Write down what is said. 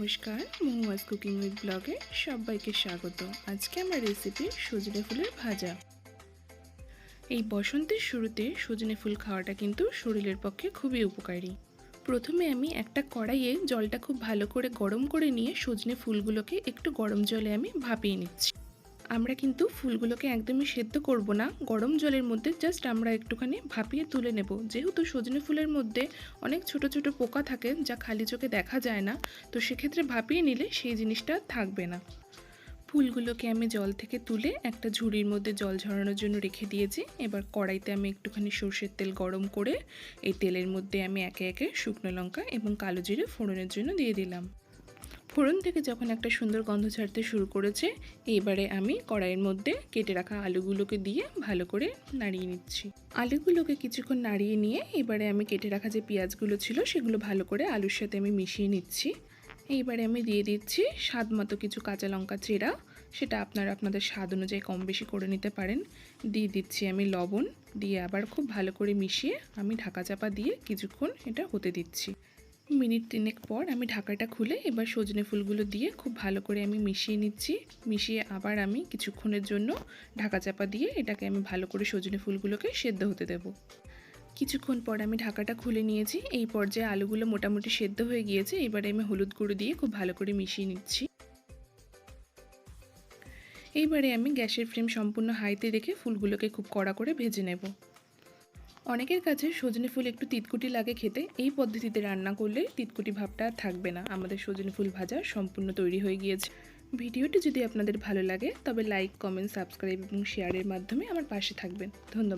নমস্কার, মহুয়াস cooking with ব্লগে সবাইকে স্বাগত। আজকে আমার রেসিপি সজনে ফুলের ভাজা। এই বসন্তের শুরুতে সজনে ফুল খাওয়াটা কিন্তু শরীরের পক্ষে খুবই উপকারী। প্রথমে আমি একটা কড়াইয়ে জলটা খুব ভালো করে গরম করে নিয়ে সজনে ফুলগুলোকে একটু গরম জলে আমি ভাপিয়ে নিচ্ছি। আমরা কিন্তু ফুলগুলোকে একদমই সেদ্ধ করব না, গরম জলের মধ্যে জাস্ট আমরা একটুখানি ভাপিয়ে তুলে নেব। যেহেতু সজনে ফুলের মধ্যে অনেক ছোট ছোট পোকা থাকে যা খালি চোখে দেখা যায় না, তো সেক্ষেত্রে ভাপিয়ে নিলে সেই জিনিসটা থাকবে না। ফুলগুলোকে আমি জল থেকে তুলে একটা ঝুড়ির মধ্যে জল ঝরানোর জন্য রেখে দিয়েছি। এবার কড়াইতে আমি একটুখানি সর্ষের তেল গরম করে এই তেলের মধ্যে আমি একে একে শুকনো লঙ্কা এবং কালো জিরে ফোড়নের জন্য দিয়ে দিলাম। ফোড়ন থেকে যখন একটা সুন্দর গন্ধ ছাড়তে শুরু করেছে, এইবারে আমি কড়াইয়ের মধ্যে কেটে রাখা আলুগুলোকে দিয়ে ভালো করে নাড়িয়ে নিচ্ছি। আলুগুলোকে কিছুক্ষণ নাড়িয়ে নিয়ে এবারে আমি কেটে রাখা যে পেঁয়াজগুলো ছিল সেগুলো ভালো করে আলুর সাথে আমি মিশিয়ে নিচ্ছি। এইবারে আমি দিয়ে দিচ্ছি স্বাদ মতো কিছু কাঁচা লঙ্কা চেরা, সেটা আপনারা আপনাদের স্বাদ অনুযায়ী কম বেশি করে নিতে পারেন। দিয়ে দিচ্ছি আমি লবণ, দিয়ে আবার খুব ভালো করে মিশিয়ে আমি ঢাকা চাপা দিয়ে কিছুক্ষণ এটা হতে দিচ্ছি। মিনিট 3 পর আমি ঢাকাটা খুলে এবার সজনে ফুলগুলো দিয়ে খুব ভালো করে আমি মিশিয়ে নিচ্ছি। মিশিয়ে আবার আমি কিছুক্ষণের জন্য ঢাকা চাপা দিয়ে এটাকে আমি ভালো করে সজনে ফুলগুলোকে সেদ্ধ হতে দেব। কিছুক্ষণ পর আমি ঢাকাটা খুলে নিয়েছি। এই পর্যায়ে আলুগুলো মোটামুটি সেদ্ধ হয়ে গিয়েছে। এবারে আমি হলুদ গুঁড়ো দিয়ে খুব ভালো করে মিশিয়ে নিচ্ছি। এইবারে আমি গ্যাসের ফ্লেম সম্পূর্ণ হাইতে রেখে ফুলগুলোকে খুব কড়া করে ভেজে নেব। অনেকের কাছে সজনে ফুল একটু তিতকুটি লাগে খেতে। এই পদ্ধতিতে রান্না করলে তিতকুটি ভাবটা আর থাকবে না। আমাদের সজনে ফুল ভাজা সম্পূর্ণ তৈরি হয়ে গিয়েছে। ভিডিওটি যদি আপনাদের ভালো লাগে তবে লাইক, কমেন্ট, সাবস্ক্রাইব এবং শেয়ারের মাধ্যমে আমার পাশে থাকবেন। ধন্যবাদ।